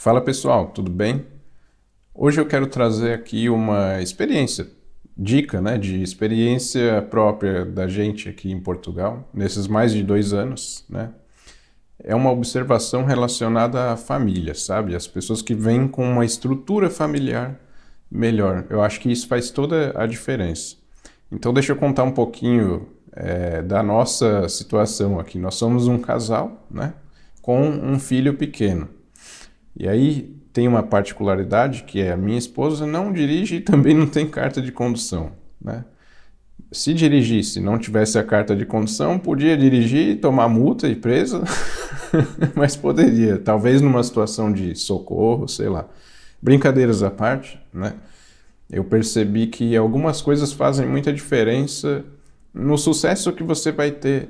Fala pessoal, tudo bem? Hoje eu quero trazer aqui uma experiência, dica, né, de experiência própria da gente aqui em Portugal, nesses mais de 2 anos, né? É uma observação relacionada à família, sabe? As pessoas que vêm com uma estrutura familiar melhor. Eu acho que isso faz toda a diferença. Então deixa eu contar um pouquinho da nossa situação aqui. Nós somos um casal, né, com um filho pequeno. E aí tem uma particularidade que é a minha esposa não dirige e também não tem carta de condução, né? Se dirigisse e não tivesse a carta de condução, podia dirigir, tomar multa e presa, mas poderia, talvez numa situação de socorro, sei lá. Brincadeiras à parte, né? Eu percebi que algumas coisas fazem muita diferença no sucesso que você vai ter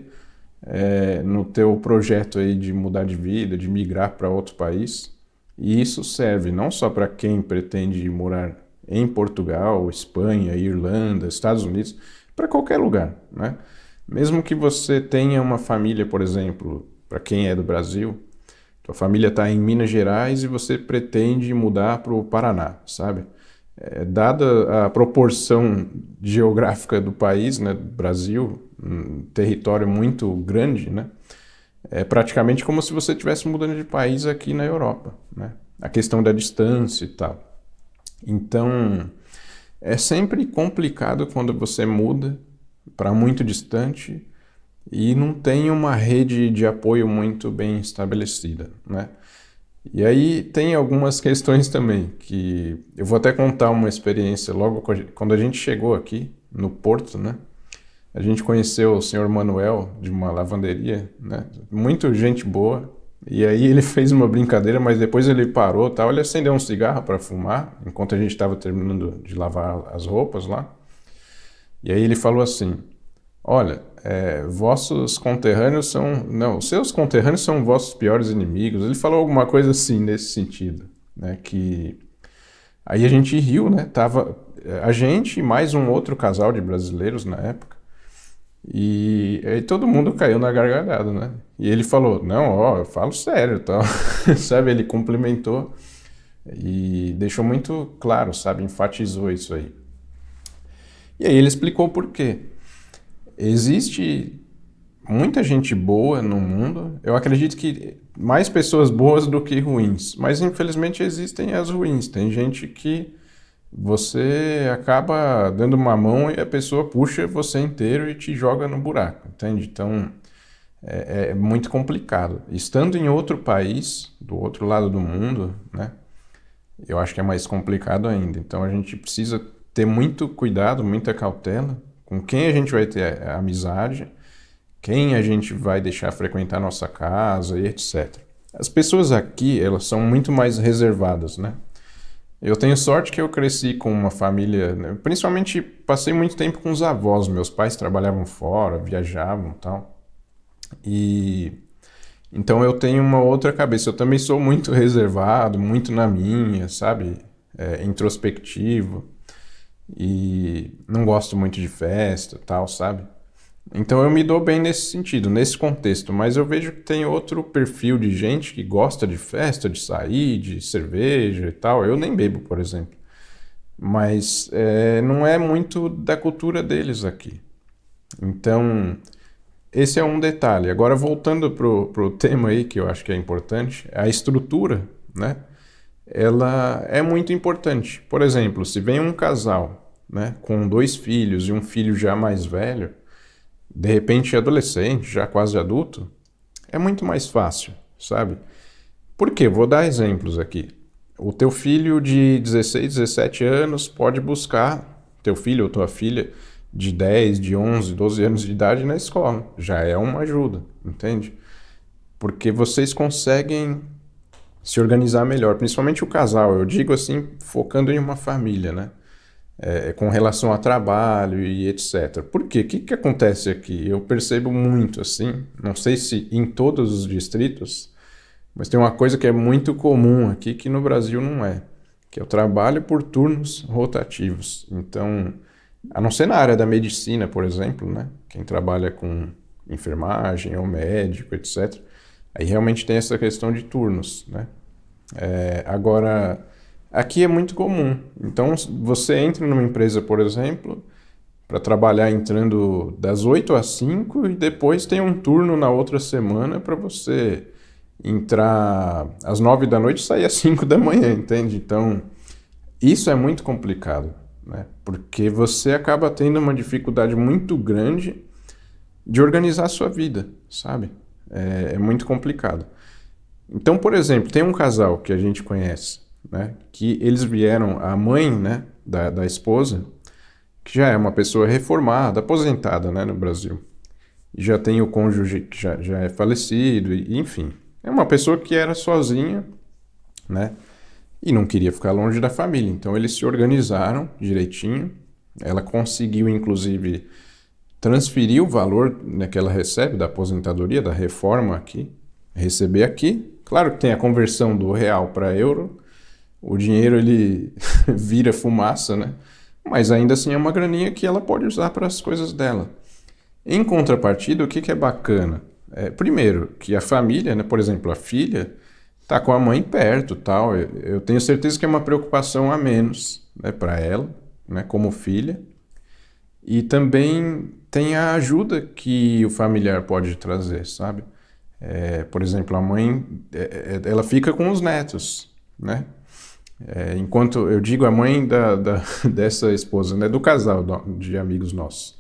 no teu projeto aí de mudar de vida, de migrar para outro país. E isso serve não só para quem pretende morar em Portugal, Espanha, Irlanda, Estados Unidos, para qualquer lugar, né? Mesmo que você tenha uma família, por exemplo, para quem é do Brasil, tua família está em Minas Gerais e você pretende mudar para o Paraná, sabe? Dada a proporção geográfica do país, né, do Brasil, um território muito grande, né? É praticamente como se você estivesse mudando de país aqui na Europa, né? A questão da distância e tal. Então, é sempre complicado quando você muda para muito distante e não tem uma rede de apoio muito bem estabelecida, né? E aí tem algumas questões também, que eu vou até contar uma experiência logo quando a gente chegou aqui no Porto, né? A gente conheceu o senhor Manuel de uma lavanderia, né? Muito gente boa. E aí ele fez uma brincadeira, mas depois ele parou, tal. Ele acendeu um cigarro para fumar enquanto a gente estava terminando de lavar as roupas lá. E aí ele falou assim: "Olha, vossos conterrâneos são, não, os seus conterrâneos são vossos piores inimigos." Ele falou alguma coisa assim nesse sentido, né? Que aí a gente riu, né? Tava a gente e mais um outro casal de brasileiros na época. E aí todo mundo caiu na gargalhada, né? E ele falou: "Não, ó, eu falo sério, tal." Sabe? Ele complementou e deixou muito claro, sabe? Enfatizou isso aí. E aí ele explicou por quê. Existe muita gente boa no mundo. Eu acredito que mais pessoas boas do que ruins, mas infelizmente existem as ruins. Tem gente que você acaba dando uma mão e a pessoa puxa você inteiro e te joga no buraco, entende? Então é muito complicado. Estando em outro país, do outro lado do mundo, né? Eu acho que é mais complicado ainda. Então a gente precisa ter muito cuidado, muita cautela com quem a gente vai ter amizade, quem a gente vai deixar frequentar nossa casa e etc. As pessoas aqui, elas são muito mais reservadas, né? Eu tenho sorte que eu cresci com uma família, né? Principalmente passei muito tempo com os avós. Meus pais trabalhavam fora, viajavam e tal. E então eu tenho uma outra cabeça. Eu também sou muito reservado, muito na minha, sabe? Introspectivo. E não gosto muito de festa, tal, sabe? Então eu me dou bem nesse sentido, nesse contexto, mas eu vejo que tem outro perfil de gente que gosta de festa, de sair, de cerveja e tal. Eu nem bebo, por exemplo. Mas não é muito da cultura deles aqui. Então, esse é um detalhe. Agora, voltando pro tema aí, que eu acho que é importante, a estrutura, né? Ela é muito importante. Por exemplo, se vem um casal, né, com 2 filhos e um filho já mais velho, de repente adolescente, já quase adulto, é muito mais fácil, sabe? Por quê? Vou dar exemplos aqui. O teu filho de 16, 17 anos pode buscar teu filho ou tua filha de 10, de 11, 12 anos de idade na escola. Já é uma ajuda, entende? Porque vocês conseguem se organizar melhor, principalmente o casal. Eu digo assim, focando em uma família, né? Com relação a trabalho e etc. Por quê? O que acontece aqui? Eu percebo muito assim, não sei se em todos os distritos, mas tem uma coisa que é muito comum aqui que no Brasil não é, que é o trabalho por turnos rotativos. Então, a não ser na área da medicina, por exemplo, né? Quem trabalha com enfermagem ou médico, etc. Aí realmente tem essa questão de turnos, né? Agora, aqui é muito comum. Então, você entra numa empresa, por exemplo, para trabalhar entrando das 8 às 5 e depois tem um turno na outra semana para você entrar às 9 da noite e sair às 5 da manhã, entende? Então, isso é muito complicado, né? Porque você acaba tendo uma dificuldade muito grande de organizar a sua vida, sabe? É muito complicado. Então, por exemplo, tem um casal que a gente conhece, né? Que eles vieram, a mãe, né, da esposa, que já é uma pessoa reformada, aposentada, né, no Brasil. E já tem o cônjuge que já é falecido, e, enfim. É uma pessoa que era sozinha, né? E não queria ficar longe da família. Então eles se organizaram direitinho. Ela conseguiu, inclusive, transferir o valor, né, que ela recebe da aposentadoria, da reforma aqui, receber aqui. Claro que tem a conversão do real para euro. O dinheiro ele vira fumaça, né? Mas ainda assim é uma graninha que ela pode usar para as coisas dela. Em contrapartida, o que é bacana? Primeiro, que a família, né, por exemplo, a filha, tá com a mãe perto, tal. Eu tenho certeza que é uma preocupação a menos, né, para ela, né, como filha. E também tem a ajuda que o familiar pode trazer, sabe? Por exemplo, a mãe, ela fica com os netos, né? Enquanto eu digo a mãe dessa esposa, né, do casal de amigos nossos.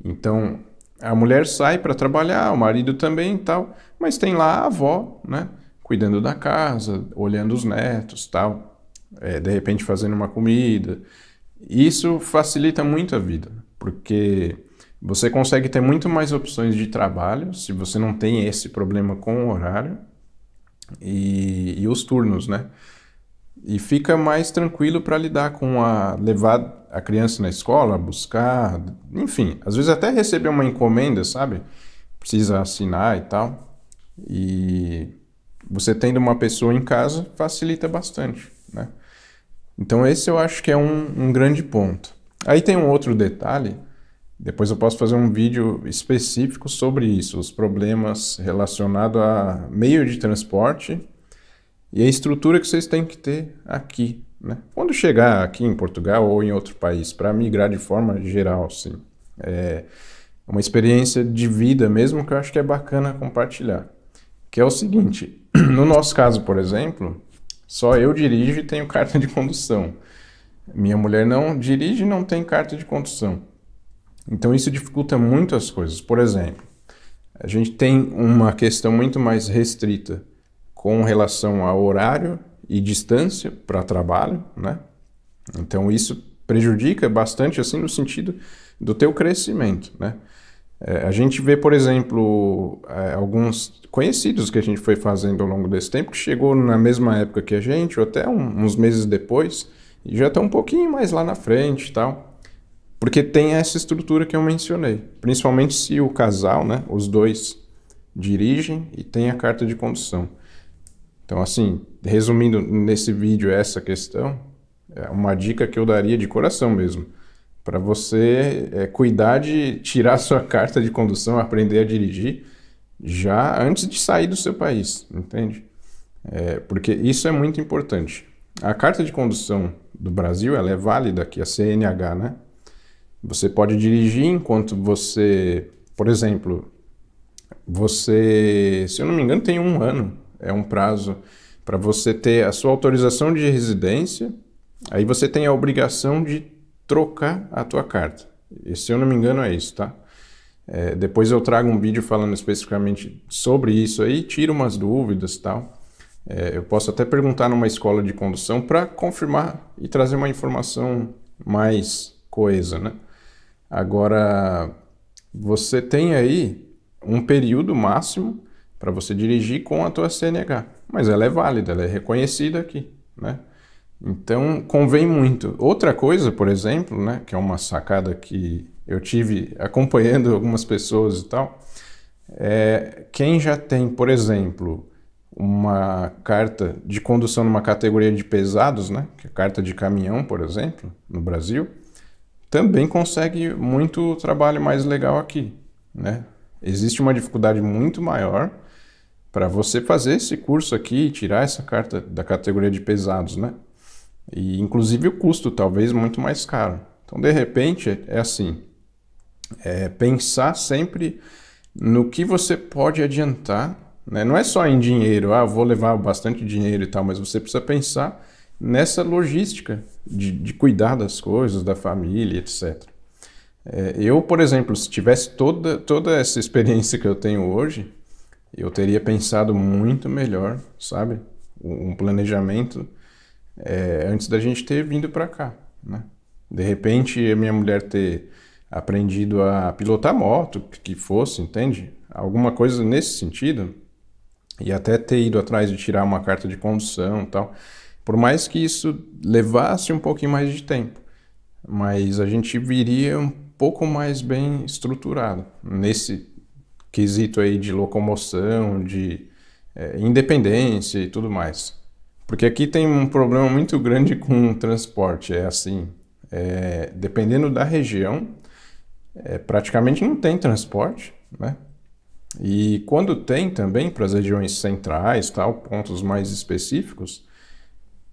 Então, a mulher sai para trabalhar, o marido também e tal, mas tem lá a avó, né, cuidando da casa, olhando os netos, tal, de repente fazendo uma comida. Isso facilita muito a vida, porque você consegue ter muito mais opções de trabalho se você não tem esse problema com o horário e os turnos, né? E fica mais tranquilo para lidar com levar a criança na escola, buscar, enfim, às vezes até receber uma encomenda, sabe? Precisa assinar e tal. E você tendo uma pessoa em casa facilita bastante, né? Então esse eu acho que é um grande ponto. Aí tem um outro detalhe, depois eu posso fazer um vídeo específico sobre isso, os problemas relacionados a meio de transporte e a estrutura que vocês têm que ter aqui, né? Quando chegar aqui em Portugal ou em outro país, para migrar de forma geral, sim. É uma experiência de vida mesmo que eu acho que é bacana compartilhar. Que é o seguinte, no nosso caso, por exemplo, só eu dirijo e tenho carta de condução. Minha mulher não dirige e não tem carta de condução. Então isso dificulta muito as coisas. Por exemplo, a gente tem uma questão muito mais restrita com relação a horário e distância para trabalho, né? Então isso prejudica bastante assim no sentido do teu crescimento, né? A gente vê, por exemplo, alguns conhecidos que a gente foi fazendo ao longo desse tempo que chegou na mesma época que a gente ou até uns meses depois e já está um pouquinho mais lá na frente e tal, porque tem essa estrutura que eu mencionei, principalmente se o casal, né, os dois dirigem e tem a carta de condução. Então, assim, resumindo nesse vídeo essa questão, é uma dica que eu daria de coração mesmo, para você cuidar de tirar sua carta de condução, aprender a dirigir já antes de sair do seu país, entende? Porque isso é muito importante. A carta de condução do Brasil, ela é válida aqui, a CNH, né? Você pode dirigir enquanto você, por exemplo, você, se eu não me engano, tem 1 ano. É um prazo para você ter a sua autorização de residência. Aí você tem a obrigação de trocar a tua carta. E, se eu não me engano, é isso, tá? Depois eu trago um vídeo falando especificamente sobre isso aí, tiro umas dúvidas e tal. Eu posso até perguntar numa escola de condução para confirmar e trazer uma informação mais coesa, né? Agora, você tem aí um período máximo para você dirigir com a tua CNH, mas ela é válida, ela é reconhecida aqui, né? Então, convém muito. Outra coisa, por exemplo, né, que é uma sacada que eu tive acompanhando algumas pessoas e tal, quem já tem, por exemplo, uma carta de condução numa categoria de pesados, né, que é carta de caminhão, por exemplo, no Brasil, também consegue muito trabalho mais legal aqui, né? Existe uma dificuldade muito maior para você fazer esse curso aqui e tirar essa carta da categoria de pesados, né? E inclusive o custo talvez muito mais caro. Então, de repente, é assim, pensar sempre no que você pode adiantar, né? Não é só em dinheiro, eu vou levar bastante dinheiro e tal, mas você precisa pensar nessa logística de cuidar das coisas, da família, etc. Eu, por exemplo, se tivesse toda essa experiência que eu tenho hoje, eu teria pensado muito melhor, sabe? Um planejamento antes da gente ter vindo para cá, né? De repente, a minha mulher ter aprendido a pilotar moto, que fosse, entende? Alguma coisa nesse sentido, e até ter ido atrás de tirar uma carta de condução e tal. Por mais que isso levasse um pouquinho mais de tempo, mas a gente viria um pouco mais bem estruturado nesse quesito aí de locomoção, de independência e tudo mais. Porque aqui tem um problema muito grande com o transporte, dependendo da região, praticamente não tem transporte, né? E quando tem também, para as regiões centrais, tal, pontos mais específicos,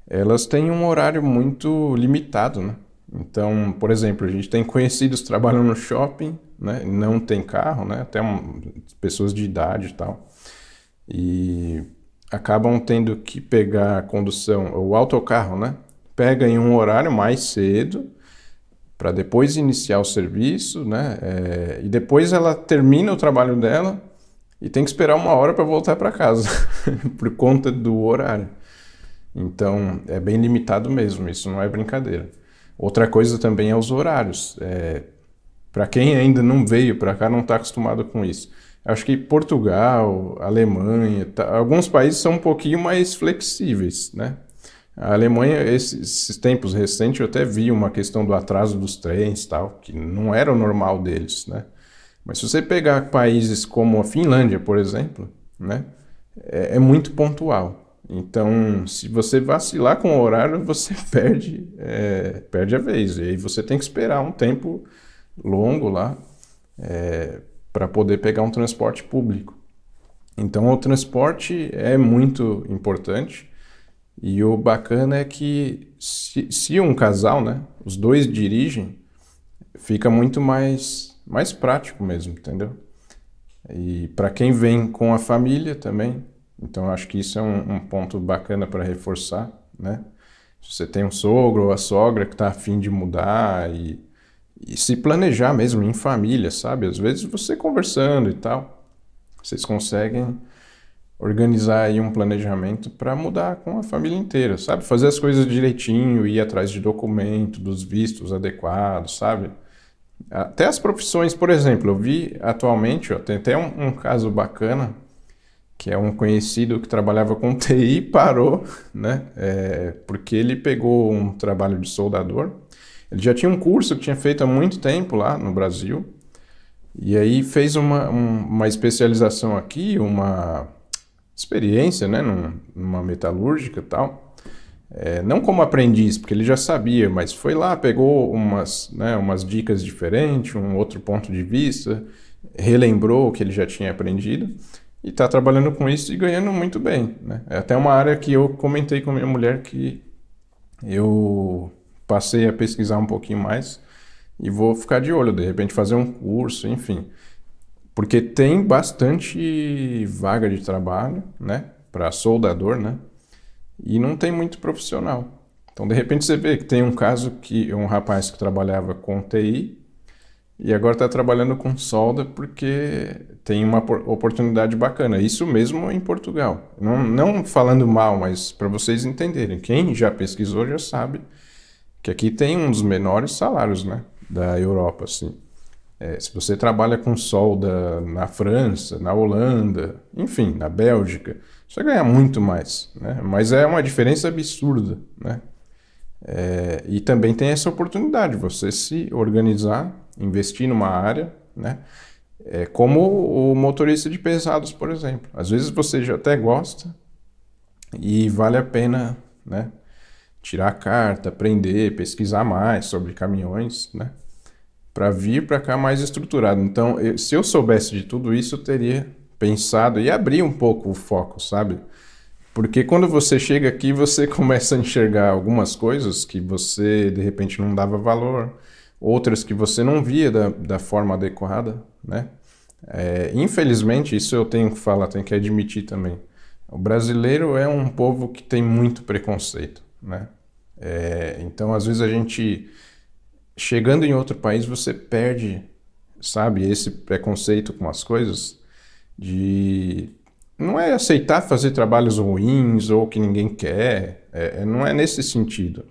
elas têm um horário muito limitado, né? Então, por exemplo, a gente tem conhecidos que trabalham no shopping, né? Não tem carro, né? Até pessoas de idade e tal. E acabam tendo que pegar a condução, o autocarro, né? Pega em um horário mais cedo para depois iniciar o serviço, né? E depois ela termina o trabalho dela e tem que esperar 1 hora para voltar para casa por conta do horário. Então, é bem limitado mesmo, isso não é brincadeira. Outra coisa também é os horários. Para quem ainda não veio para cá, não está acostumado com isso. Acho que Portugal, Alemanha, alguns países são um pouquinho mais flexíveis, né? A Alemanha, esses tempos recentes, eu até vi uma questão do atraso dos trens, tal, que não era o normal deles, né? Mas se você pegar países como a Finlândia, por exemplo, né, é muito pontual. Então, se você vacilar com o horário, você perde a vez. E aí você tem que esperar um tempo longo lá para poder pegar um transporte público. Então, o transporte é muito importante. E o bacana é que se um casal, né, os dois dirigem, fica muito mais prático mesmo, entendeu? E para quem vem com a família também, então acho que isso é um ponto bacana para reforçar, né? Se você tem um sogro ou a sogra que está a fim de mudar e se planejar mesmo em família, sabe? Às vezes você conversando e tal, vocês conseguem organizar aí um planejamento para mudar com a família inteira, sabe? Fazer as coisas direitinho, ir atrás de documento, dos vistos adequados, sabe? Até as profissões, por exemplo, eu vi atualmente, tem até um caso bacana, que é um conhecido que trabalhava com TI e parou, né? Porque ele pegou um trabalho de soldador. Ele já tinha um curso que tinha feito há muito tempo lá no Brasil, e aí fez uma especialização aqui, uma experiência, né, numa metalúrgica e tal. Não como aprendiz, porque ele já sabia, mas foi lá, pegou umas dicas diferentes, um outro ponto de vista, relembrou o que ele já tinha aprendido e está trabalhando com isso e ganhando muito bem, né? É até uma área que eu comentei com a minha mulher que eu passei a pesquisar um pouquinho mais e vou ficar de olho, de repente fazer um curso, enfim. Porque tem bastante vaga de trabalho, né, para soldador, né? E não tem muito profissional. Então, de repente, você vê que tem um caso que um rapaz que trabalhava com TI e agora está trabalhando com solda porque tem uma oportunidade bacana. Isso mesmo em Portugal. Não falando mal, mas para vocês entenderem. Quem já pesquisou já sabe que aqui tem um dos menores salários, né, da Europa, assim. Se você trabalha com solda na França, na Holanda, enfim, na Bélgica, você vai ganhar muito mais, né? Mas é uma diferença absurda, né? E também tem essa oportunidade, você se organizar, investir numa área, né? Como o motorista de pesados, por exemplo. Às vezes você já até gosta e vale a pena, né, tirar a carta, aprender, pesquisar mais sobre caminhões, né, para vir para cá mais estruturado. Então, se eu soubesse de tudo isso, eu teria pensado e abrir um pouco o foco, sabe? Porque quando você chega aqui, você começa a enxergar algumas coisas que você de repente não dava valor, outras que você não via da forma adequada, né? Infelizmente, isso eu tenho que falar, tenho que admitir também. O brasileiro é um povo que tem muito preconceito, né? Então, às vezes a gente, chegando em outro país, você perde, sabe, esse preconceito com as coisas de não é aceitar fazer trabalhos ruins ou que ninguém quer, não é nesse sentido.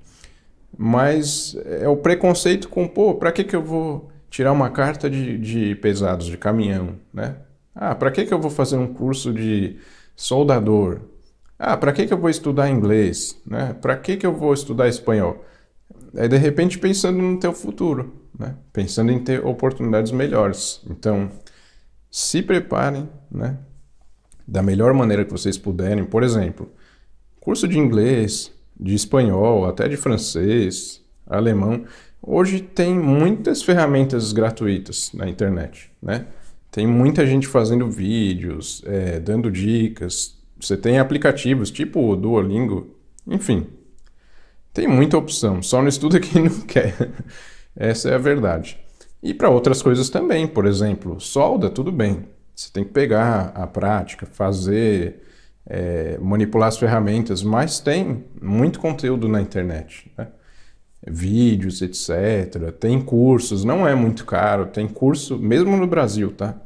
Mas é o preconceito com, pô, pra que eu vou tirar uma carta de pesados, de caminhão, né? Ah, pra que eu vou fazer um curso de soldador? Ah, pra que eu vou estudar inglês, né? Pra que eu vou estudar espanhol? É de repente pensando no teu futuro, né? Pensando em ter oportunidades melhores. Então, se preparem, né? Da melhor maneira que vocês puderem. Por exemplo, curso de inglês, de espanhol, até de francês, alemão. Hoje tem muitas ferramentas gratuitas na internet, né? Tem muita gente fazendo vídeos, dando dicas. Você tem aplicativos tipo o Duolingo, enfim. Tem muita opção, só não estuda quem não quer. Essa é a verdade. E para outras coisas também, por exemplo, solda, tudo bem. Você tem que pegar a prática, fazer, manipular as ferramentas, mas tem muito conteúdo na internet, né? Vídeos, etc. Tem cursos, não é muito caro, tem curso, mesmo no Brasil, tá?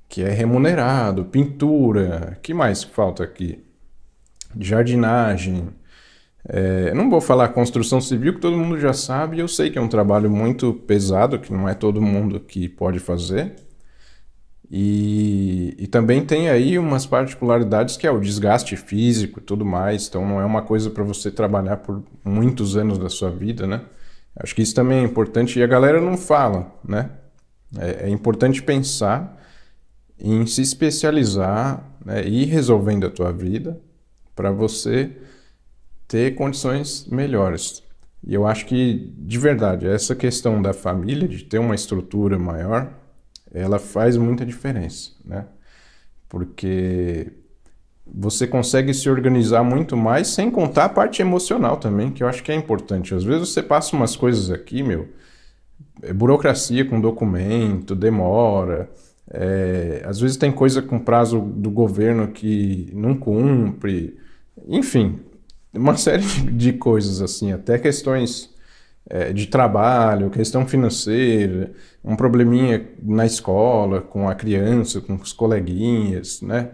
Que é remunerado, pintura, que mais que falta aqui? Jardinagem. Não vou falar construção civil, que todo mundo já sabe, e eu sei que é um trabalho muito pesado, que não é todo mundo que pode fazer. E também tem aí umas particularidades que é o desgaste físico e tudo mais, então não é uma coisa para você trabalhar por muitos anos da sua vida, né? Acho que isso também é importante e a galera não fala, né? É importante pensar em se especializar, né, e ir resolvendo a tua vida para você ter condições melhores. E eu acho que, de verdade, essa questão da família, de ter uma estrutura maior, ela faz muita diferença, né? Porque você consegue se organizar muito mais, sem contar a parte emocional também, que eu acho que é importante. Às vezes você passa umas coisas aqui, meu, burocracia com documento, demora. Às vezes tem coisa com prazo do governo que não cumpre. Enfim, uma série de coisas assim, até questões de trabalho, questão financeira, um probleminha na escola, com a criança, com os coleguinhas, né?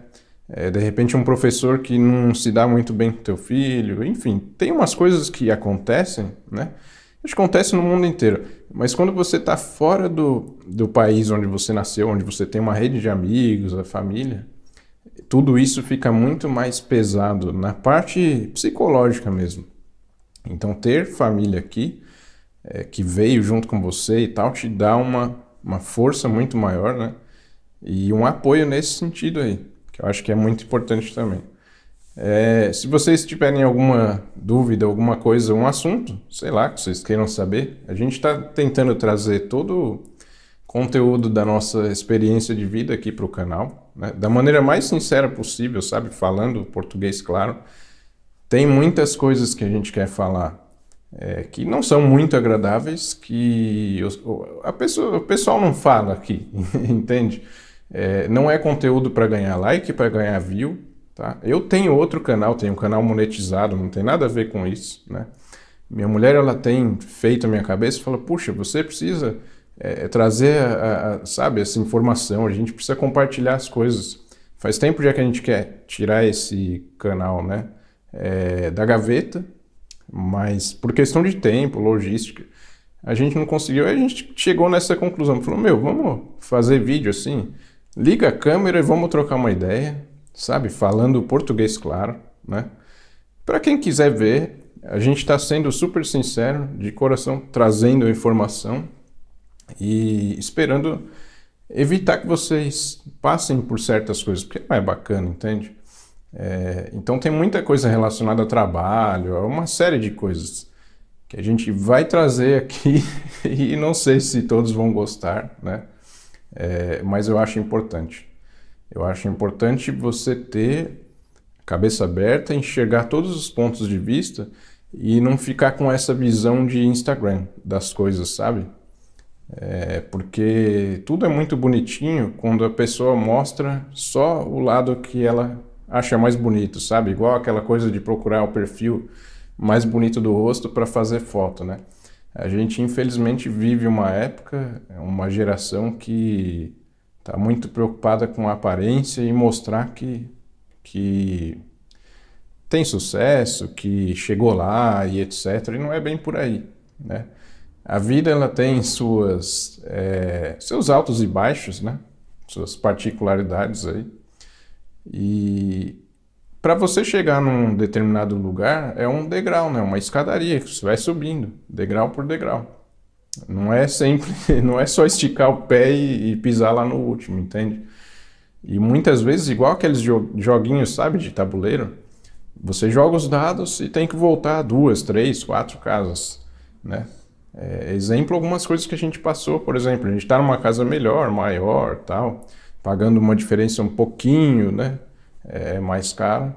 De repente um professor que não se dá muito bem com o teu filho, enfim, tem umas coisas que acontecem, né? Acho que acontece no mundo inteiro, mas quando você está fora do país onde você nasceu, onde você tem uma rede de amigos, a família, tudo isso fica muito mais pesado na parte psicológica mesmo. Então ter família aqui, que veio junto com você e tal, te dá uma força muito maior, né? E um apoio nesse sentido aí, que eu acho que é muito importante também. Se vocês tiverem alguma dúvida, alguma coisa, um assunto, sei lá, que vocês queiram saber, a gente está tentando trazer todo o conteúdo da nossa experiência de vida aqui para o canal, né? Da maneira mais sincera possível, sabe? Falando português, claro. Tem muitas coisas que a gente quer falar que não são muito agradáveis, que o pessoal não fala aqui, entende? Não é conteúdo para ganhar like, para ganhar view, tá? Eu tenho outro canal, tenho um canal monetizado, não tem nada a ver com isso, né? Minha mulher, ela tem feito a minha cabeça e fala, puxa, você precisa trazer, sabe, essa informação, a gente precisa compartilhar as coisas. Faz tempo já que a gente quer tirar esse canal, né, da gaveta, mas por questão de tempo, logística, a gente não conseguiu. Aí a gente chegou nessa conclusão, falou, vamos fazer vídeo assim, liga a câmera e vamos trocar uma ideia, sabe, falando português claro, né? Para quem quiser ver, a gente está sendo super sincero, de coração, trazendo informação e esperando evitar que vocês passem por certas coisas, porque não é bacana, entende? Então tem muita coisa relacionada a trabalho, a uma série de coisas que a gente vai trazer aqui e não sei se todos vão gostar, né? Mas eu acho importante. Eu acho importante você ter a cabeça aberta, enxergar todos os pontos de vista e não ficar com essa visão de Instagram das coisas, sabe? Porque tudo é muito bonitinho quando a pessoa mostra só o lado que ela acha mais bonito, sabe? Igual aquela coisa de procurar o perfil mais bonito do rosto para fazer foto, né? A gente, infelizmente, vive uma época, uma geração que está muito preocupada com a aparência e mostrar que tem sucesso, que chegou lá e etc. E não é bem por aí, né? A vida ela tem seus altos e baixos, né? Suas particularidades aí. E para você chegar num determinado lugar é um degrau, né? Uma escadaria que você vai subindo, degrau por degrau. Não é sempre, não é só esticar o pé e pisar lá no último, entende? E muitas vezes, igual aqueles joguinhos, sabe, de tabuleiro, você joga os dados e tem que voltar 2, 3, 4 casas, né? Exemplo, algumas coisas que a gente passou, por exemplo, a gente está numa casa melhor, maior, tal, pagando uma diferença um pouquinho, né? Mais cara,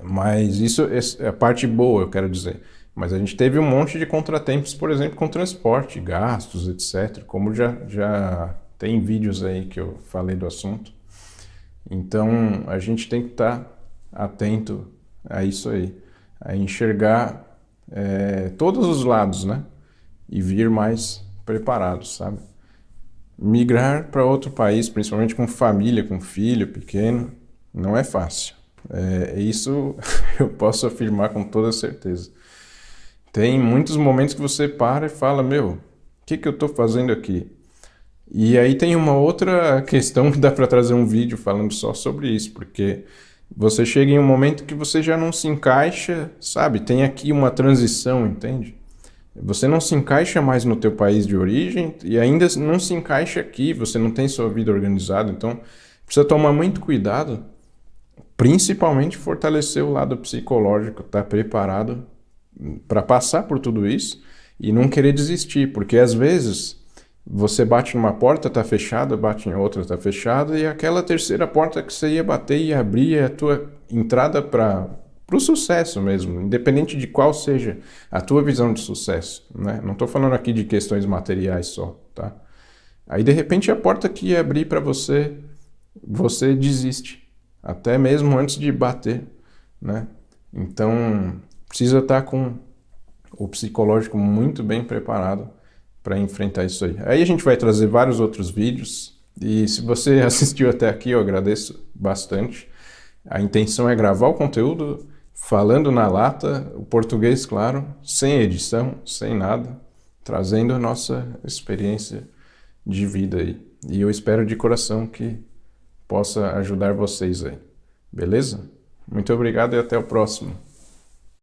mas isso é a parte boa, eu quero dizer. Mas a gente teve um monte de contratempos, por exemplo, com transporte, gastos, etc. Como já tem vídeos aí que eu falei do assunto. Então a gente tem que estar atento a isso aí, a enxergar todos os lados, né? E vir mais preparados, sabe? Migrar para outro país, principalmente com família, com filho pequeno, não é fácil. Isso eu posso afirmar com toda certeza. Tem muitos momentos que você para e fala, meu, o que eu estou fazendo aqui? E aí tem uma outra questão que dá para trazer um vídeo falando só sobre isso, porque você chega em um momento que você já não se encaixa, sabe? Tem aqui uma transição, entende? Você não se encaixa mais no teu país de origem e ainda não se encaixa aqui, você não tem sua vida organizada, então precisa tomar muito cuidado, principalmente fortalecer o lado psicológico, estar preparado para passar por tudo isso e não querer desistir, porque às vezes você bate numa porta, está fechada, bate em outra, está fechada, e aquela terceira porta que você ia bater e abrir é a tua entrada para o sucesso mesmo, independente de qual seja a tua visão de sucesso, né? Não estou falando aqui de questões materiais só, tá? Aí de repente a porta que ia abrir para você, você desiste, até mesmo antes de bater, né? Então precisa estar com o psicológico muito bem preparado para enfrentar isso aí. Aí a gente vai trazer vários outros vídeos e se você assistiu até aqui, eu agradeço bastante. A intenção é gravar o conteúdo falando na lata, o português, claro, sem edição, sem nada, trazendo a nossa experiência de vida aí. E eu espero de coração que possa ajudar vocês aí. Beleza? Muito obrigado e até o próximo.